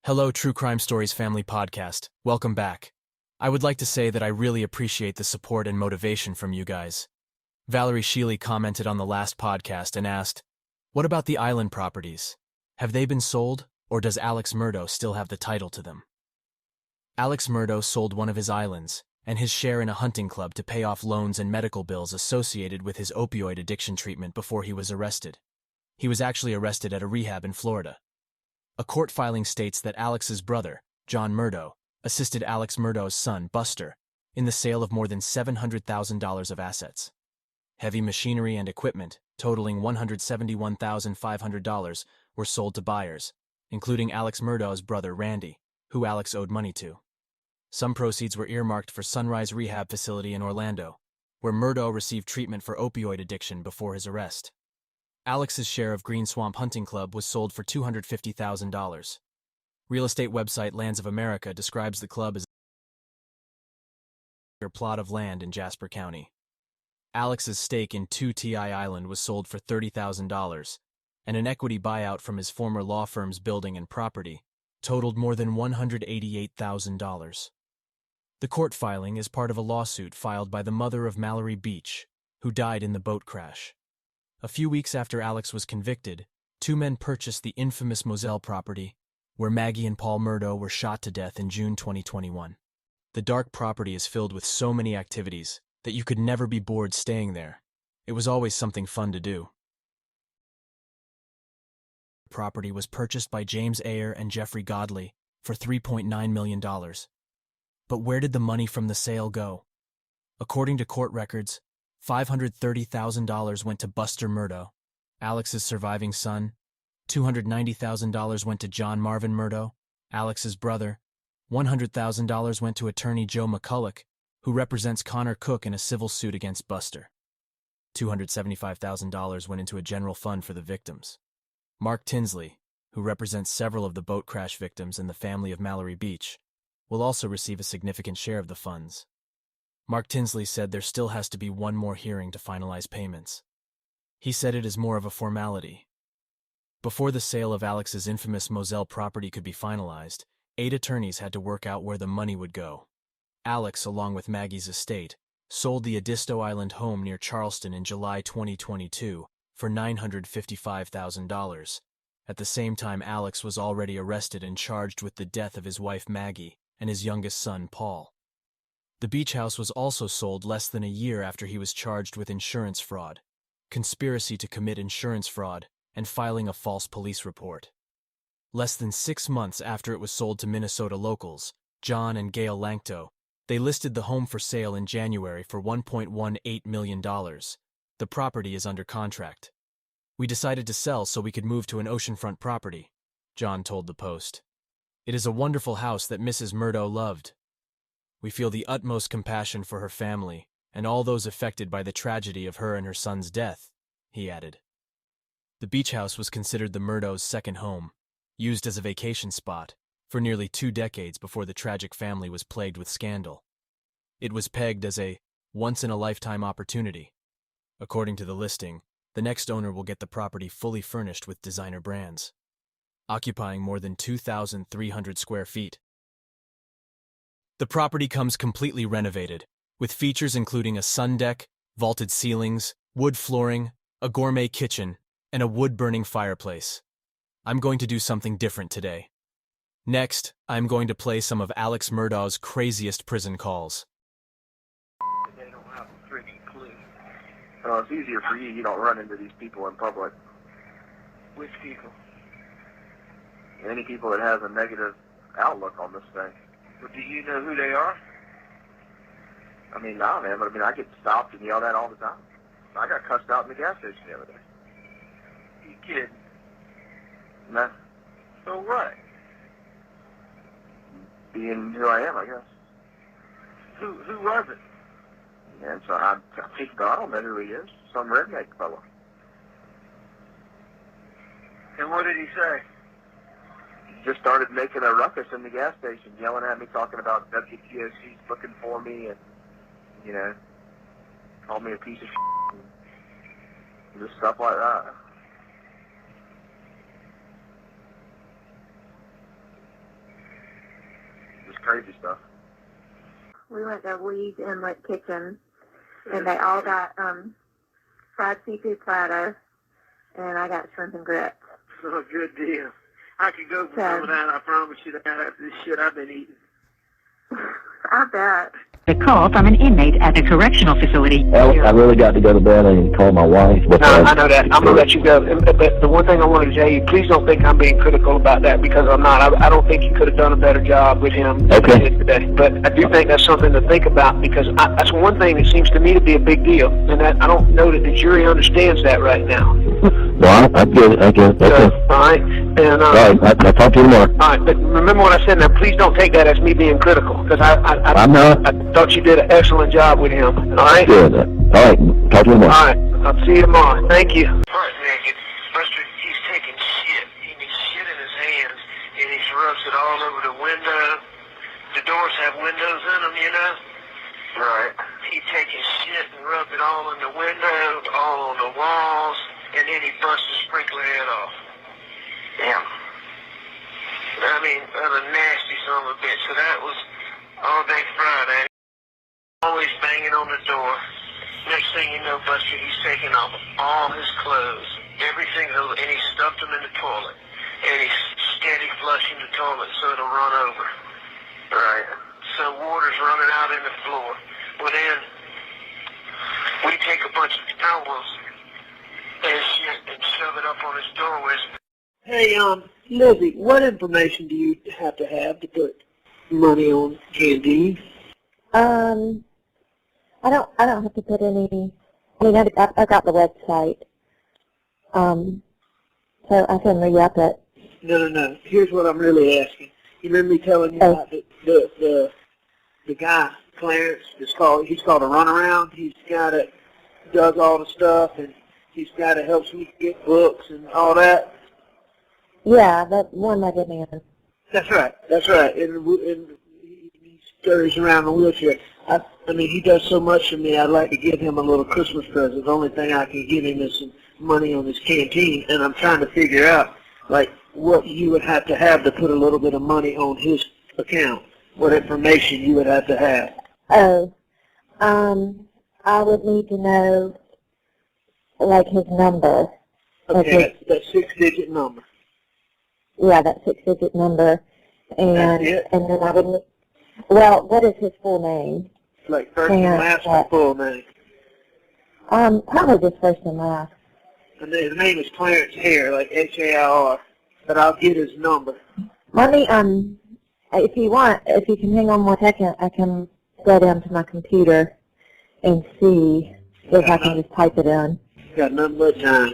Hello, True Crime Stories Family Podcast. Welcome back. I would like to say that I really appreciate the support and motivation from you guys. Valerie Sheely commented on the last podcast and asked, "What about the island properties? Have they been sold, or does Alex Murdaugh still have the title to them?" Alex Murdaugh sold one of his islands and his share in a hunting club to pay off loans and medical bills associated with his opioid addiction treatment before he was arrested. He was actually arrested at a rehab in Florida. A court filing states that Alex's brother, John Murdaugh, assisted Alex Murdaugh's son, Buster, in the sale of more than $700,000 of assets. Heavy machinery and equipment, totaling $171,500, were sold to buyers, including Alex Murdaugh's brother, Randy, who Alex owed money to. Some proceeds were earmarked for Sunrise Rehab Facility in Orlando, where Murdaugh received treatment for opioid addiction before his arrest. Alex's share of Green Swamp Hunting Club was sold for $250,000. Real estate website Lands of America describes the club as a plot of land in Jasper County. Alex's stake in 2TI Island was sold for $30,000, and an equity buyout from his former law firm's building and property totaled more than $188,000. The court filing is part of a lawsuit filed by the mother of Mallory Beach, who died in the boat crash. A few weeks after Alex was convicted, two men purchased the infamous Moselle property, where Maggie and Paul Murdaugh were shot to death in June 2021. The dark property is filled with so many activities that you could never be bored staying there. It was always something fun to do. The property was purchased by James Ayer and Jeffrey Godley for $3.9 million. But where did the money from the sale go? According to court records, $530,000 went to Buster Murdaugh, Alex's surviving son. $290,000 went to John Marvin Murdaugh, Alex's brother. $100,000 went to attorney Joe McCulloch, who represents Connor Cook in a civil suit against Buster. $275,000 went into a general fund for the victims. Mark Tinsley, who represents several of the boat crash victims and the family of Mallory Beach, will also receive a significant share of the funds. Mark Tinsley said there still has to be one more hearing to finalize payments. He said it is more of a formality. Before the sale of Alex's infamous Moselle property could be finalized, 8 attorneys had to work out where the money would go. Alex, along with Maggie's estate, sold the Edisto Island home near Charleston in July 2022 for $955,000. At the same time, Alex was already arrested and charged with the death of his wife Maggie and his youngest son Paul. The beach house was also sold less than a year after he was charged with insurance fraud, conspiracy to commit insurance fraud, and filing a false police report. Less than 6 months after it was sold to Minnesota locals, John and Gail Lankto, they listed the home for sale in January for $1.18 million. The property is under contract. "We decided to sell so we could move to an oceanfront property," John told the Post. "It is a wonderful house that Mrs. Murdaugh loved. We feel the utmost compassion for her family and all those affected by the tragedy of her and her son's death," he added. The beach house was considered the Murdaugh's second home, used as a vacation spot, for nearly 2 decades before the tragic family was plagued with scandal. It was pegged as a once-in-a-lifetime opportunity. According to the listing, the next owner will get the property fully furnished with designer brands, occupying more than 2,300 square feet. The property comes completely renovated, with features including a sun deck, vaulted ceilings, wood flooring, a gourmet kitchen, and a wood-burning fireplace. I'm going to do something different today. Next, I'm going to play some of Alex Murdaugh's craziest prison calls. They don't have a freaking clue. Well, it's easier for you. You don't run into these people in public. Which people? Any people that has a negative outlook on this thing. But do you know who they are? I mean, nah, man, but I get stopped and yelled at all the time. I got cussed out in the gas station the other day. You kidding? Nah. So what? Being who I am, I guess. Who was it? And so I don't know who he is. Some redneck fellow. And what did he say? Just started making a ruckus in the gas station, yelling at me, talking about WTOC's looking for me, and, called me a piece of shit, and just stuff like that. crazy stuff. We went to Weed Inlet Kitchen, and they all got fried seafood platter, and I got shrimp and grits. Oh, good deal. I could go for some of that, I promise you that, after this shit I've been eating. I bet. A call from an inmate at a correctional facility. Alex, I really got to go to bed and call my wife. No, I know that. I'm going to let you go. But the one thing I wanted to tell you, please don't think I'm being critical about that, because I'm not. I don't think you could have done a better job with him than you did today. But I do think that's something to think about, because that's one thing that seems to me to be a big deal. And that I don't know that the jury understands that right now. No, I get it. I get it. Okay. All right. And, all right. I'll talk to you tomorrow. All right. But remember what I said now. Please don't take that as me being critical, because I'm not. I thought you did an excellent job with him. All right? Good. All right. Talk to you tomorrow. All right. I'll see you tomorrow. Thank you. All right, Maggie. Buster, he's taking shit. He's shit in his hands, and he's rubs it all over the window. The doors have windows in them, you know? Right. He taking shit and rubbed it all in the window, all on the walls, and then he busts the sprinkler head off. Damn. I mean, that was a nasty son of a bitch. So that was all day Friday. Always banging on the door. Next thing you know, Buster, he's taking off all his clothes, everything, and he stuffed them in the toilet. And he's steady flushing the toilet so it'll run over. Right. So water's running out in the floor. Well, then we take a bunch of towels and shit and shove it up on his doorways. Hey, Lizzie, what information do you have to put money on Candy? I don't have to put any. I mean, I got the website. So I can re-up it. No. Here's what I'm really asking. You remember me telling you about the guy, Clarence, he's called a runaround. He's got it, does all the stuff, and he's got it, helps me get books and all that. Yeah, that one-legged man. That's right. And he scurries around in a wheelchair. I mean, he does so much for me, I'd like to give him a little Christmas present. The only thing I can give him is some money on his canteen, and I'm trying to figure out, like, what you would have to put a little bit of money on his account. What information you would have to have. Oh, I would need to know, like, his number. Okay, that 6-digit number. Yeah, that 6-digit number. And That's it? And then I would need, well, what is his full name? Like first and last or full name? Probably just first and last. And his name is Clarence Hare, like H-A-I-R. But I'll get his number. Let me, if you can hang on 1 second, I can go down to my computer and see if I can just type it in. Got nothing but time.